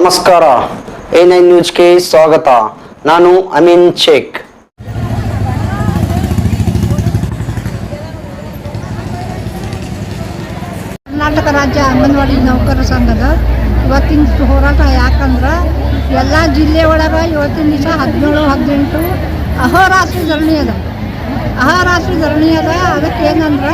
ನಮಸ್ಕಾರ. A9 ನ್ಯೂಸ್ಗೆ ಸ್ವಾಗತ. ನಾನು ಅಮೀನ್ ಶೇಖ್. ಕರ್ನಾಟಕ ರಾಜ್ಯ ಅಂಗನವಾಡಿ ನೌಕರರ ಸಂಘದ ಇವತ್ತಿನ ಹೋರಾಟ ಯಾಕಂದ್ರೆ ಎಲ್ಲ ಜಿಲ್ಲೆ ಒಳಗೆ ಇವತ್ತಿನ ದಿವಸ 17-18 ಅಹೋರಾತ್ರಿ ಧರಣಿ ಅದ. ಅದಕ್ಕೆ ಏನಂದ್ರೆ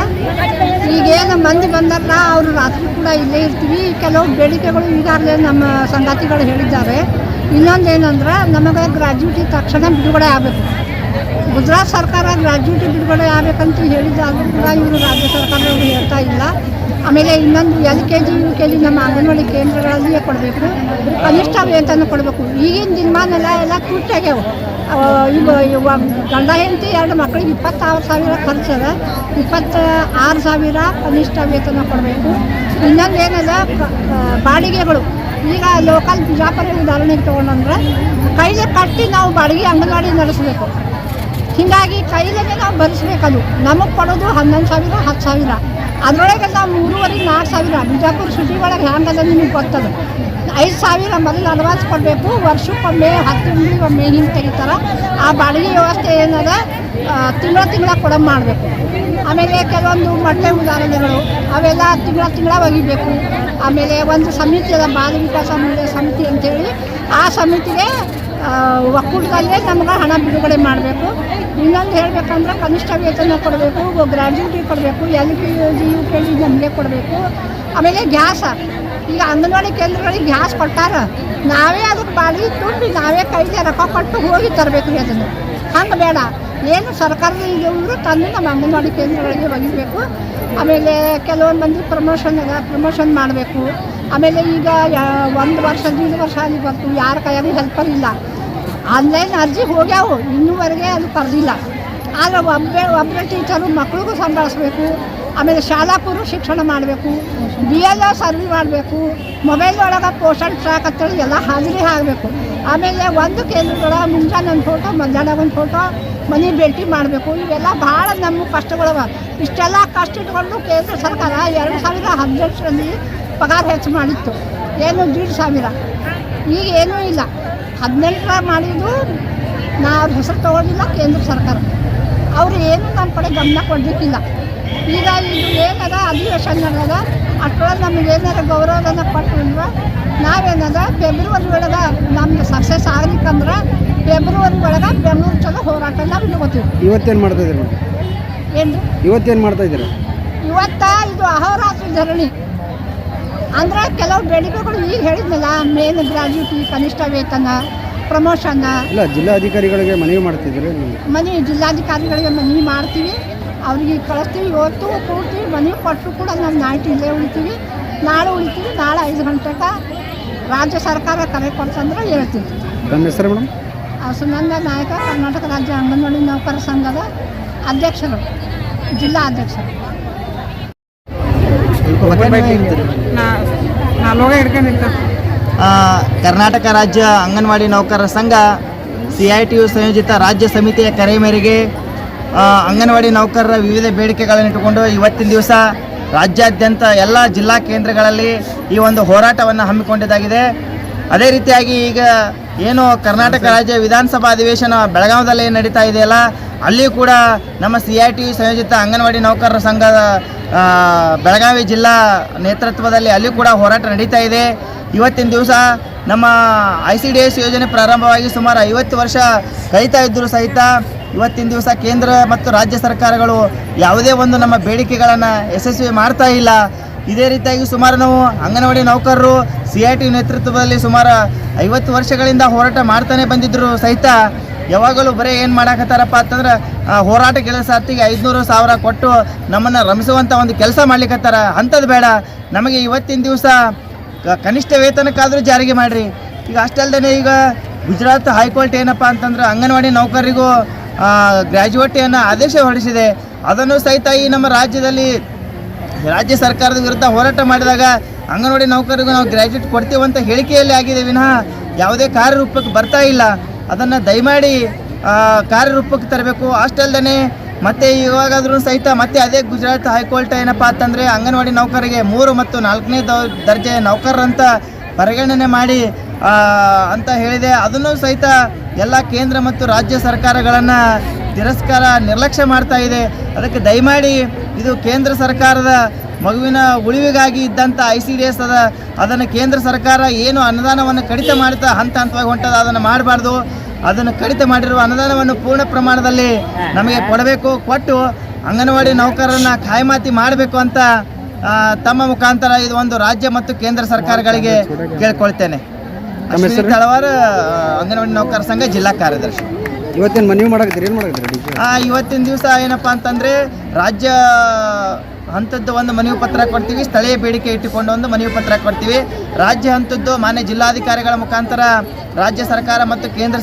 ಈಗೇನು ಮಂದಿ ಬಂದಾರಲ್ಲ ಅವರು ರಾತ್ರಿ ಕೂಡ ಇಲ್ಲೇ ಇರ್ತೀವಿ. ಕೆಲವು ಬೇಡಿಕೆಗಳು ಈಗಾಗಲೇ ನಮ್ಮ ಸಂಗಾತಿಗಳು ಹೇಳಿದ್ದಾರೆ. ಇನ್ನೊಂದು ಏನಂದ್ರೆ ನಮಗೆ ಗ್ರ್ಯಾಜುಯಿಟಿ ತಕ್ಷಣ ಬಿಡುಗಡೆ ಆಗಬೇಕು. ಗುಜರಾತ್ ಸರ್ಕಾರ ಗ್ರ್ಯಾಜುಯಿಟಿ ಬಿಡುಗಡೆ ಆಗಬೇಕಂತ ಹೇಳಿದ್ದಾದರೂ ಕೂಡ ಇವರು ರಾಜ್ಯ ಸರ್ಕಾರದವರು ಹೇಳ್ತಾ ಇಲ್ಲ. ಆಮೇಲೆ ಇನ್ನೊಂದು LKG UKG ನಮ್ಮ ಅಂಗನವಾಡಿ ಕೇಂದ್ರಗಳಲ್ಲಿಯೇ ಕೊಡಬೇಕು. ಕನಿಷ್ಠ ವೇತನ ಕೊಡಬೇಕು. ಈಗಿನ ದಿನಮಾನೆಲ್ಲ ಎಲ್ಲ ತುಟ್ಟಾಗ್ಯಾವ. ಈಗ ಗಂಡ ಹೆಂಡತಿ 2 ಮಕ್ಕಳಿಗೆ 26,000 ಖರ್ಚದ, 26,000 ಕನಿಷ್ಠ ವೇತನ ಕೊಡಬೇಕು. ಇನ್ನೊಂದು ಏನದ ಬಾಡಿಗೆಗಳು. ಈಗ ಲೋಕಲ್ ಬಿಜಾಪುರ ಉದಾಹರಣೆಗೆ ತೊಗೊಂಡ್ರೆ ಕೈಗೆ ಕಟ್ಟಿ ನಾವು ಬಾಡಿಗೆ ಅಂಗನವಾಡಿ ನಡೆಸಬೇಕು. ಹೀಗಾಗಿ ಕೈಲೇ ನಾವು ಭರಿಸ್ಬೇಕದು. ನಮಗೆ ಕೊಡೋದು 11,000 10,000. ಅದರೊಳಗೆ ನಾವು 3,500-4,000. ಬಿಜಾಪುರ ಸಿಟಿ ಒಳಗೆ ಹ್ಯಾಂಗದ ನಿಮಗೆ ಗೊತ್ತದ. 5,000 ಮೊದಲು ಅಡ್ವಾನ್ಸ್ ಕೊಡಬೇಕು. ವರ್ಷಕ್ಕೊಮ್ಮೆ 10 ತಿಂಗಳಿಗೊಮ್ಮೆ ಹಿಂಗೆ ತೆಗಿತಾರೆ. ಆ ಬಾಡಿಗೆ ವ್ಯವಸ್ಥೆ ಏನದ ತಿಂಗಳ ಕೊಡಂಗೆ ಮಾಡಬೇಕು. ಆಮೇಲೆ ಕೆಲವೊಂದು ಮಟ್ಟೆ ಉದಾಹರಣೆಗಳು ಅವೆಲ್ಲ ತಿಂಗಳ ಒಗಿಬೇಕು. ಆಮೇಲೆ ಒಂದು ಸಮಿತಿ ಅದ, ಬಾಲ ವಿಕಾಸ ಸಮಿತಿ ಅಂತೇಳಿ. ಆ ಸಮಿತಿಗೆ ಒಕ್ಕೂಟದಲ್ಲೇ ನಮ್ಗೆ ಹಣ ಬಿಡುಗಡೆ ಮಾಡಬೇಕು. ಇನ್ನೊಂದು ಹೇಳಬೇಕಂದ್ರೆ ಕನಿಷ್ಠ ವೇತನ ಕೊಡಬೇಕು, ಗ್ರ್ಯಾಜುಯಿಟಿ ಕೊಡಬೇಕು, LKG UKG ನಮಗೆ ಕೊಡಬೇಕು. ಆಮೇಲೆ ಗ್ಯಾಸ. ಈಗ ಅಂಗನವಾಡಿ ಕೇಂದ್ರಗಳಿಗೆ ಗ್ಯಾಸ್ ಕೊಟ್ಟಾರ, ನಾವೇ ಅದಕ್ಕೆ ಬಾಡಿಗೆ ತುಂಬಿ ನಾವೇ ಕೈಗೆ ರೊಕ್ಕ ಕೊಟ್ಟು ಹೋಗಿ ತರಬೇಕು ರೀ. ಅದನ್ನು ಹಂಗೆ ಬೇಡ. ಏನು ಸರ್ಕಾರದ ಇವರು ತಂದು ನಮ್ಮ ಅಂಗನವಾಡಿ ಕೇಂದ್ರಗಳಿಗೆ ಒಗಿಬೇಕು. ಆಮೇಲೆ ಕೆಲವೊಂದು ಮಂದಿ ಪ್ರಮೋಷನ್ ಮಾಡಬೇಕು. ಆಮೇಲೆ ಈಗ 1 ವರ್ಷ 1.5 ವರ್ಷ ಅಲ್ಲಿ ಬಂತು, ಯಾರ ಕೈಯಾಗೂ ಹೆಲ್ಪರ್ ಇಲ್ಲ. ಆನ್ಲೈನ್ ಅರ್ಜಿ ಹೋಗ್ಯಾವು, ಇನ್ನೂವರೆಗೆ ಅದು ಕರೆದಿಲ್ಲ. ಆದರೆ ಒಬ್ಬರೇ ಟೀಚರು ಮಕ್ಕಳಿಗೂ ಸಂಭಾಳಿಸ್ಬೇಕು. ಆಮೇಲೆ ಶಾಲಾ ಪೂರ್ವ ಶಿಕ್ಷಣ ಮಾಡಬೇಕು, BLO ಸರ್ವೆ ಮಾಡಬೇಕು, ಮೊಬೈಲ್ ಒಳಗೆ ಪೋಷಣ್ ಟ್ರ್ಯಾಕ್ ಅಂತೇಳಿ ಎಲ್ಲ ಹಾಜರಿ ಆಗಬೇಕು. ಆಮೇಲೆ ಒಂದು ಕೇಂದ್ರದೊಳಗೆ ಮುಂಜಾನೆ ಒಂದು ಫೋಟೋ, ಮಧ್ಯಾಹ್ನ ಒಂದು ಫೋಟೋ, ಮನೆ ಭೇಟಿ ಮಾಡಬೇಕು. ಇವೆಲ್ಲ ಭಾಳ ನಮ್ಮ ಕಷ್ಟಗಳವ. ಇಷ್ಟೆಲ್ಲ ಕಷ್ಟ ಇಟ್ಕೊಂಡು ಕೇಂದ್ರ ಸರ್ಕಾರ 2018ರಲ್ಲಿ ಪಗಾರ ಹೆಚ್ಚು ಮಾಡಿತ್ತು. ಏನು 1,500. ಈಗ ಏನೂ ಇಲ್ಲ. 18ರ ಮಾಡಿದ್ದು ನಾವು ಹೆಸರು ತೊಗೊಳ್ಳಿಲ್ಲ ಕೇಂದ್ರ ಸರ್ಕಾರ. ಅವರು ಏನು ನಮ್ಮ ಕಡೆ ಗಮನ ಕೊಡಲಿಕ್ಕಿಲ್ಲ. ಈಗ ಇದು ಏನದ ಅಧಿವೇಶನ ನಡೆದ ಅಷ್ಟೊಳಗೆ ನಮಗೆ ಏನಾರ ಗೌರವಧನ ಕೊಟ್ಟು ಅಂದ್ರೆ ನಾವೇನದ ಫೆಬ್ರವರಿ ಒಳಗೆ ನಮ್ದು ಸಕ್ಸಸ್ ಆಗ್ಲಿಕ್ಕಂದ್ರೆ ಫೆಬ್ರವರಿ ಒಳಗೆ ಬೆಂಗಳೂರು ಚಲೋ ಹೋರಾಟ ನಾವು ಇಟ್ಕೋತೀವಿ. ಇವತ್ತೇನು ಮಾಡ್ತಾಯಿದ್ದೀರಿ ಮೇಡಮ್? ಏನು ಇವತ್ತೇನು ಮಾಡ್ತಾಯಿದ್ದೀರಿ? ಇದು ಅಹೋರಾತ್ರಿ ಧರಣಿ ಅಂದರೆ ಕೆಲವು ಬೇಡಿಕೆಗಳು ಈಗ ಹೇಳಿದ್ನಲ್ಲ, ಮೇನ್ ಗ್ರ್ಯಾಜುಯಿಟಿ, ಕನಿಷ್ಠ ವೇತನ, ಪ್ರಮೋಷನ್ನ. ಇಲ್ಲ, ಜಿಲ್ಲಾಧಿಕಾರಿಗಳಿಗೆ ಮನವಿ ಮಾಡ್ತಿದ್ದೀರಿ? ಜಿಲ್ಲಾಧಿಕಾರಿಗಳಿಗೆ ಮನವಿ ಮಾಡ್ತೀವಿ, ಅವ್ರಿಗೆ ಕಳಿಸ್ತೀವಿ. ಇವತ್ತು ಕೊಡ್ತೀವಿ, ಮನವಿ ಕೊಟ್ಟರು ಕೂಡ ನಾವು ನೈಟ್ ಇಲ್ಲೇ ಉಳಿತೀವಿ, ನಾಳೆ ಉಳಿತೀವಿ. ನಾಳೆ 5 ಗಂಟೆಗೆ ರಾಜ್ಯ ಸರ್ಕಾರ ಕರೆ ಕೊಡ್ತಂದ್ರೆ ಹೇಳ್ತೀವಿ. ನಮ್ಮ ಹೆಸರು ಮೇಡಮ್? ಸುನಂದ ನಾಯಕ, ಕರ್ನಾಟಕ ರಾಜ್ಯ ಅಂಗನವಾಡಿ ನೌಕರರ ಸಂಘದ ಅಧ್ಯಕ್ಷರು, ಜಿಲ್ಲಾ ಅಧ್ಯಕ್ಷರು. ಕರ್ನಾಟಕ ರಾಜ್ಯ ಅಂಗನವಾಡಿ ನೌಕರರ ಸಂಘ CITU ಸಂಯೋಜಿತ ರಾಜ್ಯ ಸಮಿತಿಯ ಕರೆ ಮೇರೆಗೆ ಅಂಗನವಾಡಿ ನೌಕರರ ವಿವಿಧ ಬೇಡಿಕೆಗಳನ್ನು ಇಟ್ಟುಕೊಂಡು ಇವತ್ತಿನ ದಿವಸ ರಾಜ್ಯಾದ್ಯಂತ ಎಲ್ಲ ಜಿಲ್ಲಾ ಕೇಂದ್ರಗಳಲ್ಲಿ ಈ ಒಂದು ಹೋರಾಟವನ್ನು ಹಮ್ಮಿಕೊಂಡಿದ್ದಾಗಿದೆ. ಅದೇ ರೀತಿಯಾಗಿ ಈಗ ಏನು ಕರ್ನಾಟಕ ರಾಜ್ಯ ವಿಧಾನಸಭಾ ಅಧಿವೇಶನ ಬೆಳಗಾವಿಯಲ್ಲಿ ನಡೀತಾ ಇದೆಯಲ್ಲ, ಅಲ್ಲಿಯೂ ಕೂಡ ನಮ್ಮ CITU ಸಂಯೋಜಿತ ಅಂಗನವಾಡಿ ನೌಕರರ ಸಂಘದ ಬೆಳಗಾವಿ ಜಿಲ್ಲಾ ನೇತೃತ್ವದಲ್ಲಿ ಅಲ್ಲಿ ಕೂಡ ಹೋರಾಟ ನಡೀತಾ ಇದೆ. ಇವತ್ತಿನ ದಿವಸ ನಮ್ಮ ICDS ಯೋಜನೆ ಪ್ರಾರಂಭವಾಗಿ ಸುಮಾರು 50 ವರ್ಷ ಕಳೀತಾ ಇದ್ದರೂ ಸಹಿತ ಇವತ್ತಿನ ದಿವಸ ಕೇಂದ್ರ ಮತ್ತು ರಾಜ್ಯ ಸರ್ಕಾರಗಳು ಯಾವುದೇ ಒಂದು ನಮ್ಮ ಬೇಡಿಕೆಗಳನ್ನು ಯಶಸ್ವಿ ಮಾಡ್ತಾ ಇಲ್ಲ. ಇದೇ ರೀತಿಯಾಗಿ ಸುಮಾರು ನಾವು ಅಂಗನವಾಡಿ ನೌಕರರು CITU ನೇತೃತ್ವದಲ್ಲಿ ಸುಮಾರು 50 ವರ್ಷಗಳಿಂದ ಹೋರಾಟ ಮಾಡ್ತಾನೆ ಬಂದಿದ್ದರು ಸಹಿತ ಯಾವಾಗಲೂ ಬರೀ ಏನು ಮಾಡಾಕತ್ತಾರಪ್ಪ ಅಂತಂದ್ರೆ ಹೋರಾಟ ಕೆಲಸತ್ತಿಗೆ 500,000 ಕೊಟ್ಟು ನಮ್ಮನ್ನು ರಮಿಸುವಂಥ ಒಂದು ಕೆಲಸ ಮಾಡ್ಲಿಕ್ಕತ್ತಾರ. ಅಂಥದ್ದು ಬೇಡ. ನಮಗೆ ಇವತ್ತಿನ ದಿವಸ ಕನಿಷ್ಠ ವೇತನಕ್ಕಾದರೂ ಜಾರಿಗೆ ಮಾಡಿರಿ. ಈಗ ಅಷ್ಟಲ್ದೇ ಈಗ ಗುಜರಾತ್ ಹೈಕೋರ್ಟ್ ಏನಪ್ಪ ಅಂತಂದ್ರೆ ಅಂಗನವಾಡಿ ನೌಕರರಿಗೂ ಗ್ರ್ಯಾಜುಯಿಟಿಯನ್ನು ಆದೇಶ ಹೊರಡಿಸಿದೆ. ಅದನ್ನು ಸಹಿತ ಈ ನಮ್ಮ ರಾಜ್ಯದಲ್ಲಿ ರಾಜ್ಯ ಸರ್ಕಾರದ ವಿರುದ್ಧ ಹೋರಾಟ ಮಾಡಿದಾಗ ಅಂಗನವಾಡಿ ನೌಕರರಿಗೂ ನಾವು ಗ್ರ್ಯಾಜುಯೇಟ್ ಕೊಡ್ತೀವಂತ ಹೇಳಿಕೆಯಲ್ಲಿ ಆಗಿದೆ ವಿನಃ ಯಾವುದೇ ಕಾರ್ಯರೂಪಕ್ಕೆ ಬರ್ತಾ ಇಲ್ಲ. ಅದನ್ನು ದಯಮಾಡಿ ಕಾರ್ಯರೂಪಕ್ಕೆ ತರಬೇಕು. ಅಷ್ಟಲ್ದೇ ಮತ್ತು ಇವಾಗಾದರೂ ಸಹಿತ ಮತ್ತೆ ಅದೇ ಗುಜರಾತ್ ಹೈಕೋರ್ಟ್ ಏನಪ್ಪ ಅಂತಂದರೆ ಅಂಗನವಾಡಿ ನೌಕರರಿಗೆ 3 ಮತ್ತು 4ನೇ ದರ್ಜೆ ನೌಕರರಂತ ಪರಿಗಣನೆ ಮಾಡಿ ಅಂತ ಹೇಳಿದೆ. ಅದನ್ನು ಸಹಿತ ಎಲ್ಲ ಕೇಂದ್ರ ಮತ್ತು ರಾಜ್ಯ ಸರ್ಕಾರಗಳನ್ನು ನಿರ್ಲಕ್ಷ್ಯ ಮಾಡ್ತಾ ಇದೆ. ಅದಕ್ಕೆ ದಯಮಾಡಿ ಇದು ಕೇಂದ್ರ ಸರ್ಕಾರದ ಮಗುವಿನ ಉಳಿವಿಗಾಗಿ ಇದ್ದಂಥ ICDS ಅದನ್ನು ಕೇಂದ್ರ ಸರ್ಕಾರ ಏನು ಅನುದಾನವನ್ನು ಕಡಿತ ಮಾಡ್ತಾ ಹಂತವಾಗಿ ಹೊಂಟದ ಅದನ್ನು ಮಾಡಬಾರ್ದು. ಅದನ್ನು ಕಡಿತ ಮಾಡಿರುವ ಅನುದಾನವನ್ನು ಪೂರ್ಣ ಪ್ರಮಾಣದಲ್ಲಿ ನಮಗೆ ಕೊಡಬೇಕು. ಕೊಟ್ಟು ಅಂಗನವಾಡಿ ನೌಕರರನ್ನು ಕಾಯಮಾತಿ ಮಾಡಬೇಕು ಅಂತ ತಮ್ಮ ಮುಖಾಂತರ ಇದು ಒಂದು ರಾಜ್ಯ ಮತ್ತು ಕೇಂದ್ರ ಸರ್ಕಾರಗಳಿಗೆ ಕೇಳ್ಕೊಳ್ತೇನೆ. ಅಶ್ವಿನಿ ತಳವಾರ, ಅಂಗನವಾಡಿ ನೌಕರ ಸಂಘ ಜಿಲ್ಲಾ ಕಾರ್ಯದರ್ಶಿ. ಇವತ್ತೇನು ಮನವಿ ಮಾಡಾಕತ್ತೀರಿ, ಏನು ಮಾಡಾಕತ್ತೀರಿ? ಇವತ್ತಿನ ದಿವಸ ಏನಪ್ಪ ಅಂತಂದರೆ ರಾಜ್ಯ ಹಂತದ್ದು ಒಂದು ಮನವಿ ಪತ್ರ ಕೊಡ್ತೀವಿ, ಸ್ಥಳೀಯ ಬೇಡಿಕೆ ಇಟ್ಟುಕೊಂಡು ಒಂದು ಮನವಿ ಪತ್ರ ಕೊಡ್ತೀವಿ. ರಾಜ್ಯ ಹಂತದ್ದು ಮಾನ್ಯ ಜಿಲ್ಲಾಧಿಕಾರಿಗಳ ಮುಖಾಂತರ ರಾಜ್ಯ ಸರ್ಕಾರ ಮತ್ತು ಕೇಂದ್ರ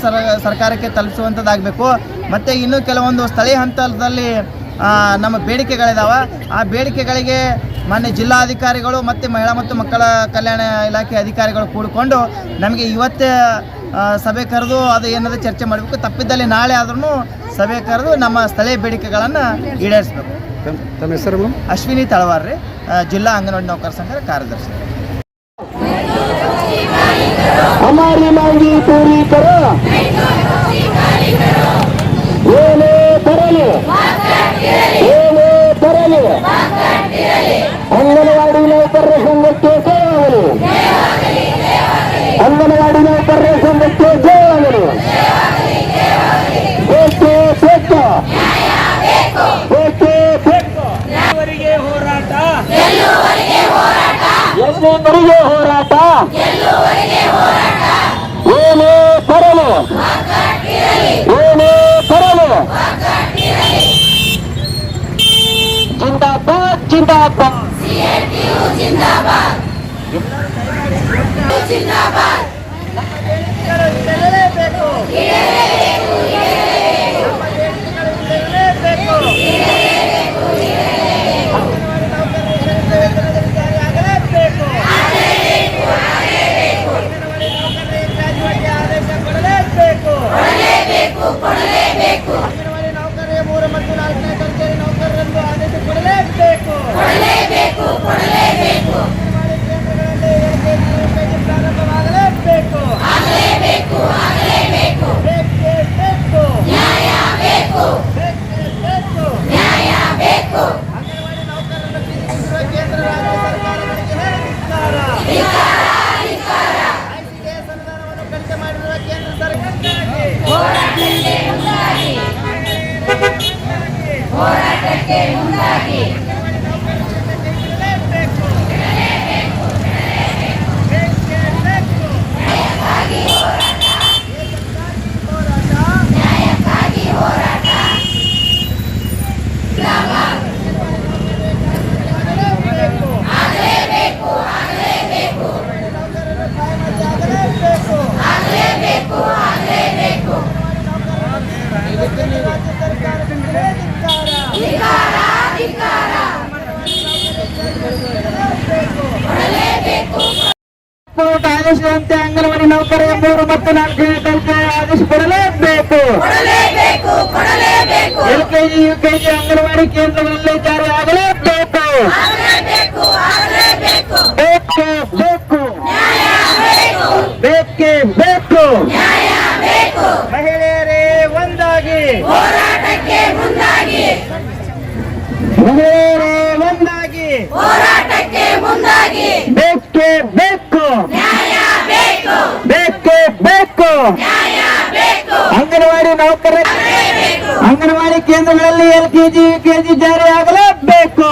ಸರ್ಕಾರಕ್ಕೆ ತಲುಪಿಸುವಂಥದ್ದಾಗಬೇಕು. ಮತ್ತು ಇನ್ನೂ ಕೆಲವೊಂದು ಸ್ಥಳೀಯ ಹಂತದಲ್ಲಿ ನಮ್ಮ ಬೇಡಿಕೆಗಳಿದಾವೆ. ಆ ಬೇಡಿಕೆಗಳಿಗೆ ಮಾನ್ಯ ಜಿಲ್ಲಾಧಿಕಾರಿಗಳು ಮತ್ತು ಮಹಿಳಾ ಮತ್ತು ಮಕ್ಕಳ ಕಲ್ಯಾಣ ಇಲಾಖೆ ಅಧಿಕಾರಿಗಳು ಕೂಡಿಕೊಂಡು ನಮಗೆ ಇವತ್ತೇ ಸಭೆ ಕರೆದು ಅದು ಏನಾದರೂ ಚರ್ಚೆ ಮಾಡಬೇಕು. ತಪ್ಪಿದ್ದಲ್ಲಿ ನಾಳೆ ಆದ್ರೂ ಸಭೆ ಕರೆದು ನಮ್ಮ ಸ್ಥಳೀಯ ಬೇಡಿಕೆಗಳನ್ನು ಈಡೇರಿಸಬೇಕು. ತಮ್ಮ ಹೆಸರು ಮೇಡಮ್? ಅಶ್ವಿನಿ ತಳವಾರ್ ರೀ, ಜಿಲ್ಲಾ ಅಂಗನವಾಡಿ ನೌಕರ ಸಂಘದ ಕಾರ್ಯದರ್ಶಿ. हमारी मांगी पूरी करो, ಏನೇ ಬರಲಿ ಏನೇ ಬರಲಿ ಅಂಗನವಾಡಿ ನೌಕರರ ಸಂಘಕ್ಕೆ ಜಯವಾಗಲಿ, ಅಂಗನವಾಡಿ ನೌಕರರ ಸಂಘಕ್ಕೆ ಜಯವಾಗಲಿ. ಬೇಕೇ ಬೇಕು, ಬೇಕೇ ಬೇಕು. ಹೋರಾಟ ಎಲ್ಲಿವರೆಗೆ ಹೋರಾಟ, ಏನೇ ಬರಲಿ ಏನೇ ಬರಲಿ. ಜಿಂದಾಬಾದ್ ಜಿಂದಾಬಾದ್ ಅಂಗನವಾಡಿ ನೌಕರರಿಗೆ 3 ಮತ್ತು 4ನೇ ದರ್ಜೆ ನೌಕರರನ್ನು ಆದೇಶ ಕೊಡಲೇಬೇಕು. ಅಂಗನವಾಡಿ ಕೇಂದ್ರಗಳಲ್ಲಿ LKG ಪ್ರಾರಂಭವಾಗಲೇಬೇಕು. ಬೇಕೇ ಬೇಕು, ಬೇಕೇ ಬೇಕು. ಅಂಗನವಾಡಿ ನೌಕರರನ್ನು ಪೀಡಿಸುತ್ತಿರುವ ಕೇಂದ್ರ ರಾಜ್ಯ ಸರ್ಕಾರಗಳಿಗೆ ಧಿಕ್ಕಾರ. ICDS ಅನುದಾನವನ್ನು ಕಡಿತ ಮಾಡಿರುವ ಕೇಂದ್ರ ಸರ್ಕಾರಕ್ಕೆ ಹೋರಾಟಕ್ಕೆ ಮುಂದಾಗಿ ಆದೇಶದಂತೆ ಅಂಗನವಾಡಿ ನೌಕರರಿಗೆ 3 ಮತ್ತು 4ನೇ ದರ್ಜೆ ಆದೇಶ ಕೊಡಲೇಬೇಕು. LKG UKG ಅಂಗನವಾಡಿ ಕೇಂದ್ರಗಳಲ್ಲಿ ಜಾರಿ ಆಗಲೇಬೇಕು. ಬೇಕೇ ಬೇಕು, ಬೇಕೇ ಬೇಕು. ಮಹಿಳೆಯರೇ ಒಂದಾಗಿ, ಮಹಿಳೆಯರೇ ಒಂದಾಗಿ, ಬೇಕೇ ಬೇಕು, ಬೇಕೇ ಬೇಕು. ಅಂಗನವಾಡಿ ನೌಕರ ಅಂಗನವಾಡಿ ಕೇಂದ್ರಗಳಲ್ಲಿ LKG UKG ಜಾರಿ ಆಗಲೇಬೇಕು.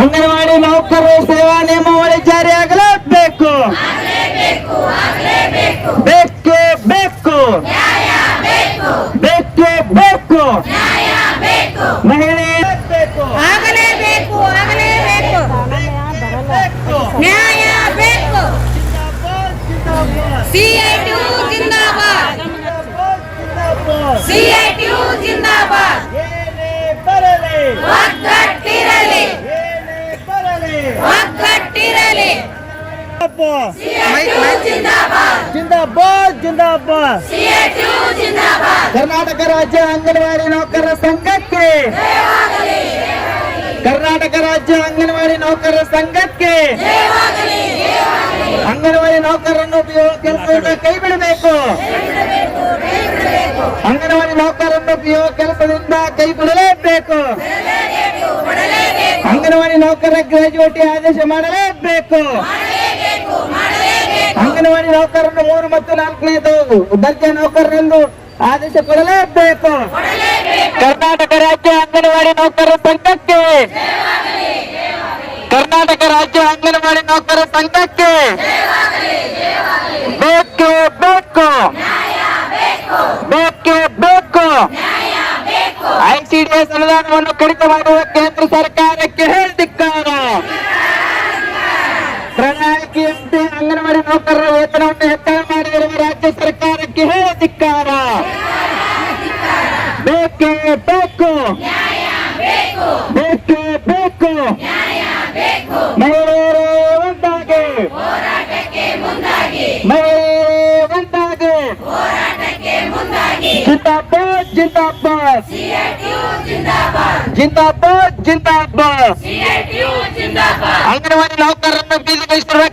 ಅಂಗನವಾಡಿ ನೌಕರರ ಸೇವಾ ನಿಯಮಾವಳಿ ಜಾರಿ ಆಗಲೇಬೇಕು. ಬೇಕೇ ಬೇಕು, ಬೇಕೇ ಬೇಕು. ಮಹಿಳೆ ಆಗಲೇಬೇಕು, ನ್ಯಾಯ ಬೇಕು. CITU ಜಿಂದಾಬಾದ್, CITU ಜಿಂದಾಬಾದ್. ಏನೇ ಬರಲಿ, ಒಗ್ಗಟ್ಟಿರಲಿ, ಒಗ್ಗಟ್ಟಿರಲಿ. ಜಿಂದಾಬಾದ್ ಜಿಂದಾಬಾದ್. ಕರ್ನಾಟಕ ರಾಜ್ಯ ಅಂಗನವಾಡಿ ನೌಕರರ ಸಂಘಕ್ಕೆ, ಕರ್ನಾಟಕ ರಾಜ್ಯ ಅಂಗನವಾಡಿ ನೌಕರರ ಸಂಘಕ್ಕೆ ಅಂಗನವಾಡಿ ನೌಕರರನ್ನು ಕೆಲಸದಿಂದ ಕೈ ಬಿಡಬೇಕು. ಅಂಗನವಾಡಿ ನೌಕರರನ್ನು ಕೆಲಸದಿಂದ ಕೈ ಬಿಡಲೇಬೇಕು. ಅಂಗನವಾಡಿ ನೌಕರರ ಗ್ರಾಜ್ಯುಯೇಟಿ ಆದೇಶ ಮಾಡಲೇಬೇಕು. ಅಂಗನವಾಡಿ ನೌಕರರನ್ನು 3 ಮತ್ತು 4ನೇ ದರ್ಜೆ ನೌಕರರೆಂದು ಆದೇಶ ಕೊಡಲೇಬೇಕು. ಕರ್ನಾಟಕ ರಾಜ್ಯ ಅಂಗನವಾಡಿ ನೌಕರರ ಸಂಘಕ್ಕೆ, ಕರ್ನಾಟಕ ರಾಜ್ಯ ಅಂಗನವಾಡಿ ನೌಕರರ ಸಂಘಕ್ಕೆ ಬೇಕೇ ಬೇಕು, ಬೇಕೇ ಬೇಕು. ICDS ಅನುದಾನವನ್ನು ಕಡಿತ ಮಾಡುವ ಕೇಂದ್ರ ಸರ್ಕಾರಕ್ಕೆ ಧಿಕ್ಕಾರ. ಪ್ರಣಾಳಿಕೆಯಂತೆ ಅಂಗನವಾಡಿ ನೌಕರರ ವೇತನವನ್ನು ಹೆಚ್ಚಳ ಮಾಡಿರುವ ರಾಜ್ಯ ಸರ್ಕಾರಕ್ಕೆ ಧಿಕ್ಕಾರ. ಬೇಕೇ ಬೇಕು, ಬೇಕೇ ಬೇಕು. ಮಹಿಳೆಯರೇ ಒಂದಾಗಿ, ಮಹಿಳೆಯರೇ ಒಂದಾಗಿ. ಜಿಂದಾಬಾದ್ ಜಿಂದಾಬಾದ್, ಜಿಂದಾಬಾದ್ ಜಿಂದಾಬಾದ್. ಅಂಗನವಾಡಿ ನೌಕರರನ್ನು ಬೀದಿಗಿಳಿಸಿರುವ